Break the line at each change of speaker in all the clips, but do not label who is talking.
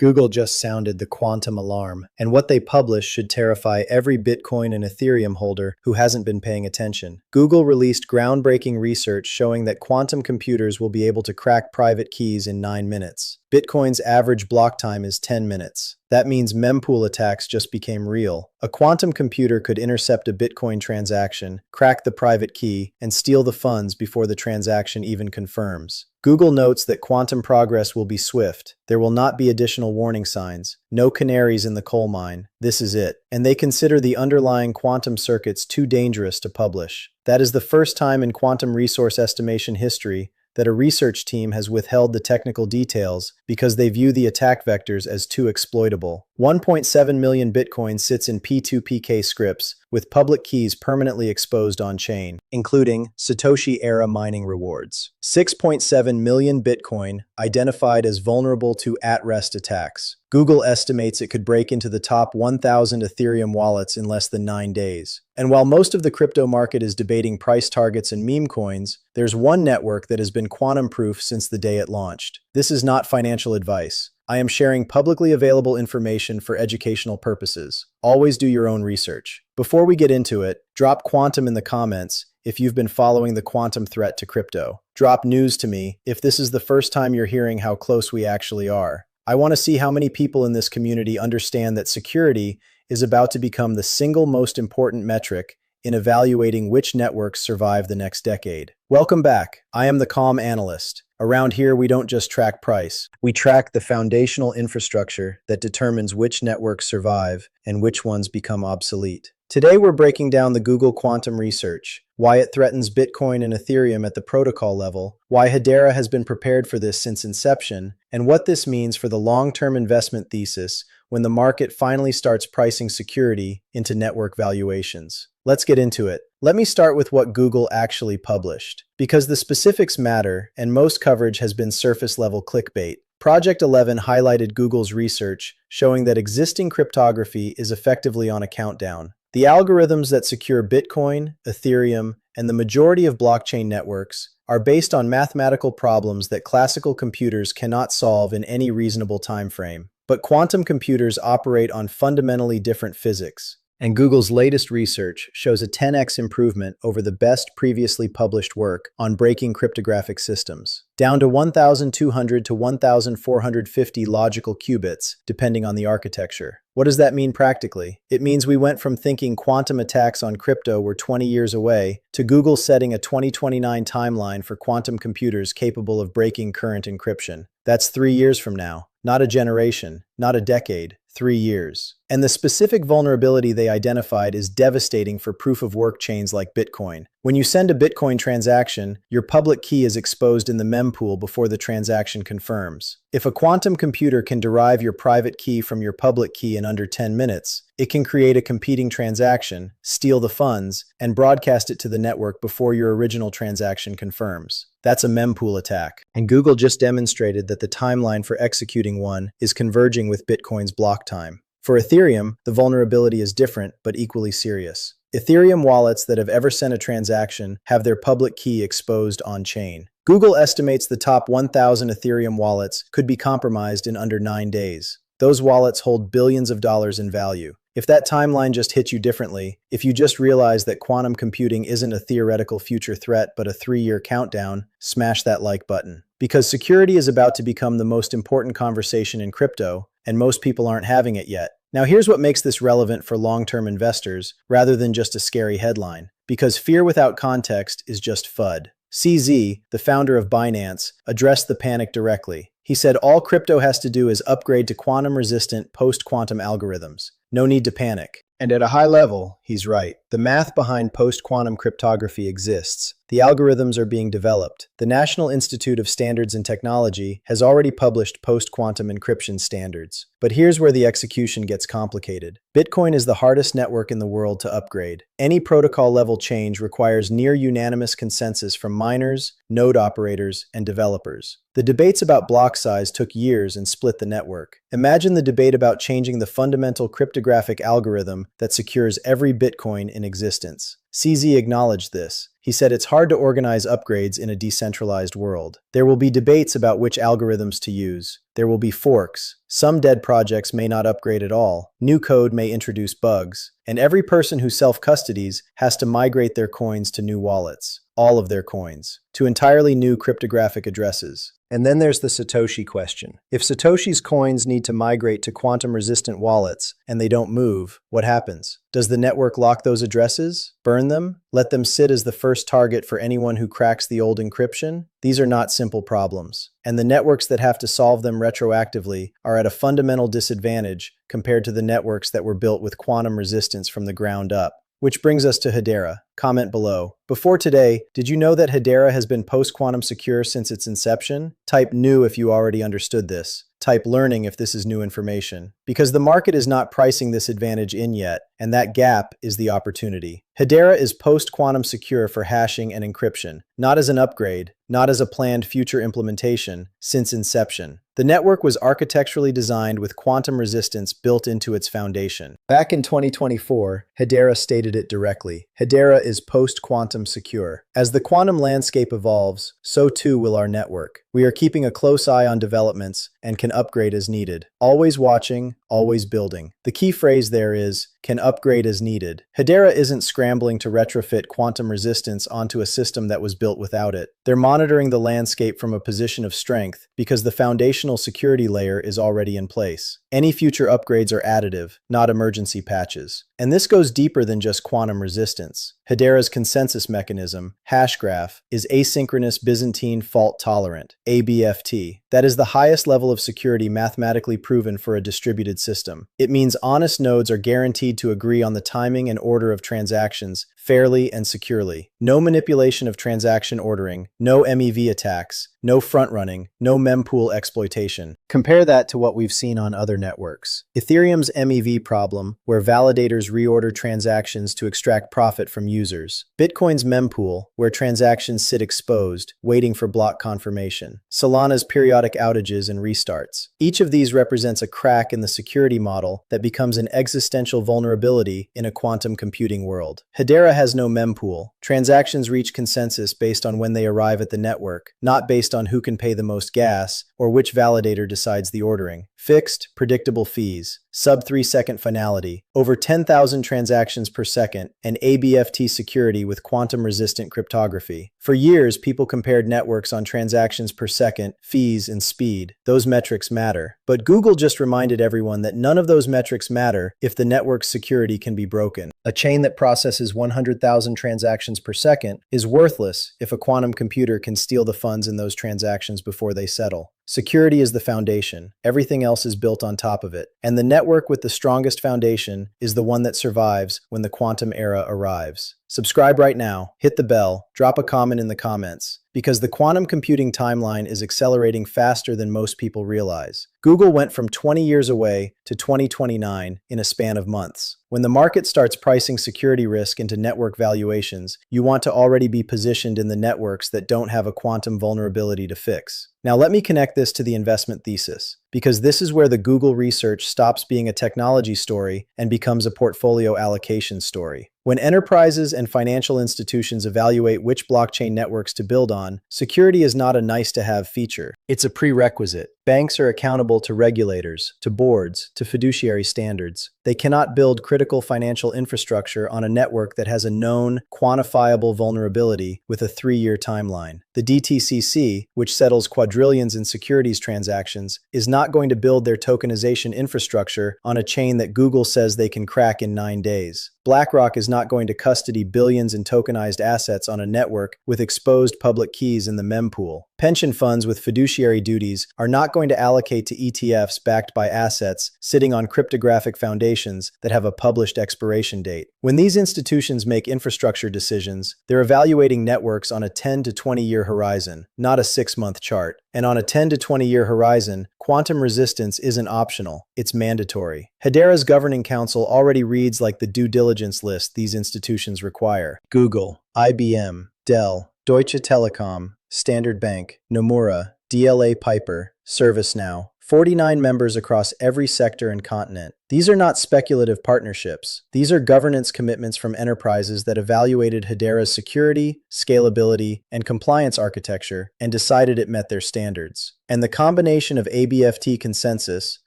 Google just sounded the quantum alarm, and what they publish should terrify every Bitcoin and Ethereum holder who hasn't been paying attention. Google released groundbreaking research showing that quantum computers will be able to crack private keys in 9 minutes. Bitcoin's average block time is 10 minutes. That means mempool attacks just became real. A quantum computer could intercept a Bitcoin transaction, crack the private key, and steal the funds before the transaction even confirms. Google notes that quantum progress will be swift. There will not be additional warning signs. No canaries in the coal mine. This is it. And they consider the underlying quantum circuits too dangerous to publish. That is the first time in quantum resource estimation history that a research team has withheld the technical details because they view the attack vectors as too exploitable. 1.7 million Bitcoin sits in P2PK scripts, with public keys permanently exposed on-chain, including Satoshi-era mining rewards. 6.7 million Bitcoin identified as vulnerable to at-rest attacks. Google estimates it could break into the top 1,000 Ethereum wallets in less than 9 days. And while most of the crypto market is debating price targets and meme coins, there's one network that has been quantum-proof since the day it launched. This is not financial advice. I am sharing publicly available information for educational purposes. Always do your own research. Before we get into it, drop quantum in the comments if you've been following the quantum threat to crypto. Drop news to me if this is the first time you're hearing how close we actually are. I want to see how many people in this community understand that security is about to become the single most important metric in evaluating which networks survive the next decade. Welcome back. I am the Calm Analyst. Around here, we don't just track price. We track the foundational infrastructure that determines which networks survive and which ones become obsolete. Today, we're breaking down the Google quantum research, why it threatens Bitcoin and Ethereum at the protocol level, why Hedera has been prepared for this since inception, and what this means for the long-term investment thesis when the market finally starts pricing security into network valuations. Let's get into it. Let me start with what Google actually published, because the specifics matter and most coverage has been surface-level clickbait. Project 11 highlighted Google's research showing that existing cryptography is effectively on a countdown. The algorithms that secure Bitcoin, Ethereum, and the majority of blockchain networks are based on mathematical problems that classical computers cannot solve in any reasonable time frame. But quantum computers operate on fundamentally different physics. And Google's latest research shows a 10x improvement over the best previously published work on breaking cryptographic systems, down to 1,200 to 1,450 logical qubits, depending on the architecture. What does that mean practically? It means we went from thinking quantum attacks on crypto were 20 years away to Google setting a 2029 timeline for quantum computers capable of breaking current encryption. That's 3 years from now. Not a generation, not a decade, 3 years. And the specific vulnerability they identified is devastating for proof-of-work chains like Bitcoin. When you send a Bitcoin transaction, your public key is exposed in the mempool before the transaction confirms. If a quantum computer can derive your private key from your public key in under 10 minutes, it can create a competing transaction, steal the funds, and broadcast it to the network before your original transaction confirms. That's a mempool attack. And Google just demonstrated that the timeline for executing one is converging with Bitcoin's block time. For Ethereum, the vulnerability is different but equally serious. Ethereum wallets that have ever sent a transaction have their public key exposed on-chain. Google estimates the top 1,000 Ethereum wallets could be compromised in under 9 days. Those wallets hold billions of dollars in value. If that timeline just hit you differently, if you just realized that quantum computing isn't a theoretical future threat but a 3-year countdown, smash that like button. Because security is about to become the most important conversation in crypto, and most people aren't having it yet. Now here's what makes this relevant for long-term investors rather than just a scary headline. Because fear without context is just FUD. CZ, the founder of Binance, addressed the panic directly. He said all crypto has to do is upgrade to quantum-resistant post-quantum algorithms. No need to panic. And at a high level, he's right. The math behind post-quantum cryptography exists. The algorithms are being developed. The National Institute of Standards and Technology has already published post-quantum encryption standards. But here's where the execution gets complicated. Bitcoin is the hardest network in the world to upgrade. Any protocol-level change requires near-unanimous consensus from miners, node operators, and developers. The debates about block size took years and split the network. Imagine the debate about changing the fundamental cryptographic algorithm that secures every Bitcoin in in existence. CZ acknowledged this. He said it's hard to organize upgrades in a decentralized world. There will be debates about which algorithms to use. There will be forks. Some dead projects may not upgrade at all. New code may introduce bugs. And every person who self-custodies has to migrate their coins to new wallets. All of their coins. To entirely new cryptographic addresses. And then there's the Satoshi question. If Satoshi's coins need to migrate to quantum-resistant wallets and they don't move, what happens? Does the network lock those addresses? Burn them? Let them sit as the first target for anyone who cracks the old encryption? These are not simple problems, and the networks that have to solve them retroactively are at a fundamental disadvantage compared to the networks that were built with quantum resistance from the ground up. Which brings us to Hedera. Comment below. Before today, did you know that Hedera has been post-quantum secure since its inception? Type new if you already understood this. Type learning if this is new information. Because the market is not pricing this advantage in yet, and that gap is the opportunity. Hedera is post-quantum secure for hashing and encryption, not as an upgrade, not as a planned future implementation, since inception. The network was architecturally designed with quantum resistance built into its foundation. Back in 2024, Hedera stated it directly. Hedera is post-quantum secure. As the quantum landscape evolves, so too will our network. We are keeping a close eye on developments and can upgrade as needed. Always watching, always building. The key phrase there is, can upgrade as needed. Hedera isn't scrambling to retrofit quantum resistance onto a system that was built without it. They're monitoring the landscape from a position of strength because the foundational security layer is already in place. Any future upgrades are additive, not emergency patches. And this goes deeper than just quantum resistance. Hedera's consensus mechanism, Hashgraph, is asynchronous Byzantine fault tolerant, ABFT. That is the highest level of security mathematically proven for a distributed system. It means honest nodes are guaranteed to agree on the timing and order of transactions fairly and securely. No manipulation of transaction ordering, no MEV attacks, no front-running, no mempool exploitation. Compare that to what we've seen on other networks. Ethereum's MEV problem, where validators reorder transactions to extract profit from users. Bitcoin's mempool, where transactions sit exposed, waiting for block confirmation. Solana's periodic outages and restarts. Each of these represents a crack in the security model that becomes an existential vulnerability in a quantum computing world. Hedera has no mempool. Transactions reach consensus based on when they arrive at the network, not based on who can pay the most gas or which validator decides the ordering. Fixed, predictable fees, sub-3-second finality, over 10,000 transactions per second, and ABFT security with quantum-resistant cryptography. For years, people compared networks on transactions per second, fees, and speed. Those metrics matter. But Google just reminded everyone that none of those metrics matter if the network's security can be broken. A chain that processes 100,000 transactions per second is worthless if a quantum computer can steal the funds in those transactions before they settle. Security is the foundation. Everything else is built on top of it. And the network with the strongest foundation is the one that survives when the quantum era arrives. Subscribe right now, hit the bell, drop a comment in the comments, because the quantum computing timeline is accelerating faster than most people realize. Google went from 20 years away to 2029 in a span of months. When the market starts pricing security risk into network valuations, you want to already be positioned in the networks that don't have a quantum vulnerability to fix. Now let me connect this to the investment thesis, because this is where the Google research stops being a technology story and becomes a portfolio allocation story. When enterprises and financial institutions evaluate which blockchain networks to build on, security is not a nice-to-have feature. It's a prerequisite. Banks are accountable to regulators, to boards, to fiduciary standards. They cannot build critical financial infrastructure on a network that has a known, quantifiable vulnerability with a 3-year timeline. The DTCC, which settles quadrillions in securities transactions, is not going to build their tokenization infrastructure on a chain that Google says they can crack in 9 days. BlackRock is not going to custody billions in tokenized assets on a network with exposed public keys in the mempool. Pension funds with fiduciary duties are not going to allocate to ETFs backed by assets sitting on cryptographic foundations that have a published expiration date. When these institutions make infrastructure decisions, they're evaluating networks on a 10 to 20-year horizon, not a 6-month chart. And on a 10 to 20-year horizon, quantum resistance isn't optional, it's mandatory. Hedera's governing council already reads like the due diligence list these institutions require. Google, IBM, Dell, Deutsche Telekom, Standard Bank, Nomura, DLA Piper, ServiceNow, 49 members across every sector and continent. These are not speculative partnerships. These are governance commitments from enterprises that evaluated Hedera's security, scalability, and compliance architecture and decided it met their standards. And the combination of ABFT consensus,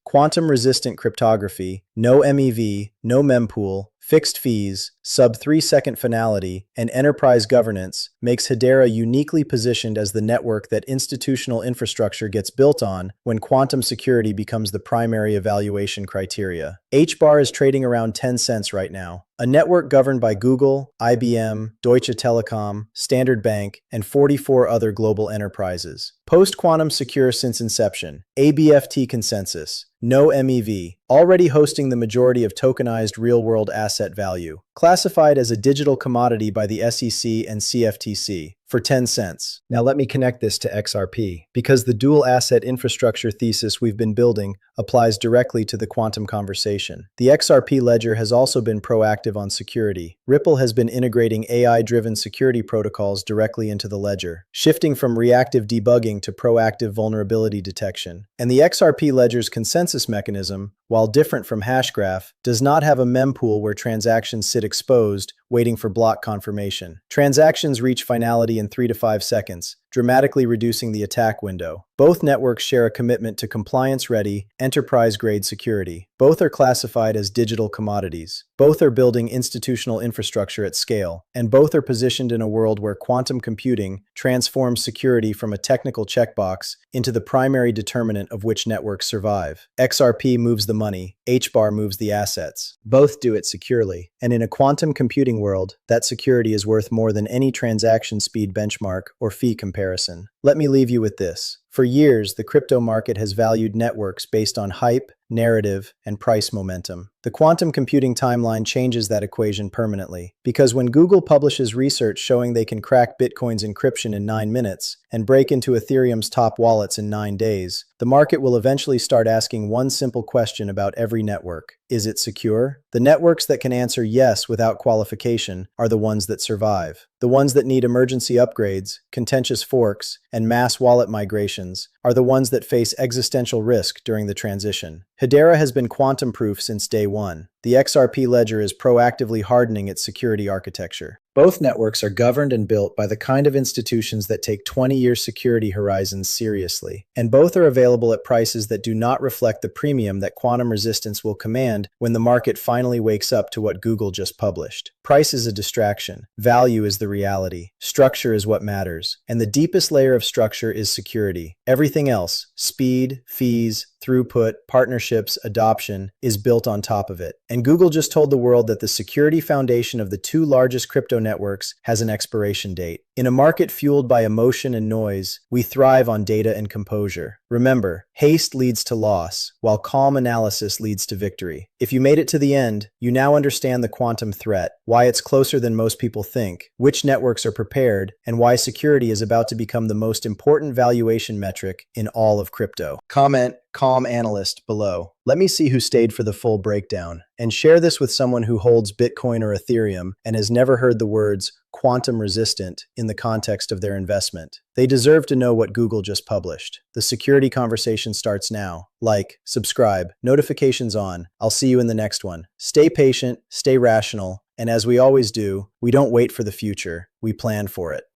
quantum-resistant cryptography, no MEV, no mempool, fixed fees, sub-3-second finality, and enterprise governance makes Hedera uniquely positioned as the network that institutional infrastructure gets built on when quantum security becomes the primary evaluation criteria. HBAR is trading around 10 cents right now, a network governed by Google, IBM, Deutsche Telekom, Standard Bank, and 44 other global enterprises. Post-quantum secure since inception, ABFT consensus, no MEV, already hosting the majority of tokenized real-world asset value, classified as a digital commodity by the SEC and CFTC. For 10 cents. Now let me connect this to XRP, because the dual asset infrastructure thesis we've been building applies directly to the quantum conversation. The XRP ledger has also been proactive on security. Ripple has been integrating AI-driven security protocols directly into the ledger, shifting from reactive debugging to proactive vulnerability detection. And the XRP ledger's consensus mechanism, while different from Hashgraph, does not have a mempool where transactions sit exposed, waiting for block confirmation. Transactions reach finality in 3 to 5 seconds, dramatically reducing the attack window. Both networks share a commitment to compliance-ready, enterprise-grade security. Both are classified as digital commodities. Both are building institutional infrastructure at scale. And both are positioned in a world where quantum computing transforms security from a technical checkbox into the primary determinant of which networks survive. XRP moves the money, HBAR moves the assets. Both do it securely. And in a quantum computing world, that security is worth more than any transaction speed benchmark or fee comparison. Let me leave you with this. For years, the crypto market has valued networks based on hype, narrative, and price momentum. The quantum computing timeline changes that equation permanently, because when Google publishes research showing they can crack Bitcoin's encryption in 9 minutes and break into Ethereum's top wallets in 9 days, the market will eventually start asking one simple question about every network. Is it secure? The networks that can answer yes without qualification are the ones that survive. The ones that need emergency upgrades, contentious forks, and mass wallet migrations are the ones that face existential risk during the transition. Hedera has been quantum-proof since day one. The XRP ledger is proactively hardening its security architecture. Both networks are governed and built by the kind of institutions that take 20-year security horizons seriously. And both are available at prices that do not reflect the premium that quantum resistance will command when the market finally wakes up to what Google just published. Price is a distraction. Value is the reality. Structure is what matters. And the deepest layer of structure is security. Everything else, speed, fees, throughput, partnerships, adoption, is built on top of it. And Google just told the world that the security foundation of the two largest crypto networks has an expiration date. In a market fueled by emotion and noise, we thrive on data and composure. Remember, haste leads to loss, while calm analysis leads to victory. If you made it to the end, you now understand the quantum threat, why it's closer than most people think, which networks are prepared, and why security is about to become the most important valuation metric in all of crypto. Comment "Calm Analyst" below. Let me see who stayed for the full breakdown. And share this with someone who holds Bitcoin or Ethereum and has never heard the words quantum resistant in the context of their investment. They deserve to know what Google just published. The security conversation starts now. Like, subscribe, notifications on. I'll see you in the next one. Stay patient, stay rational, and as we always do, we don't wait for the future, we plan for it.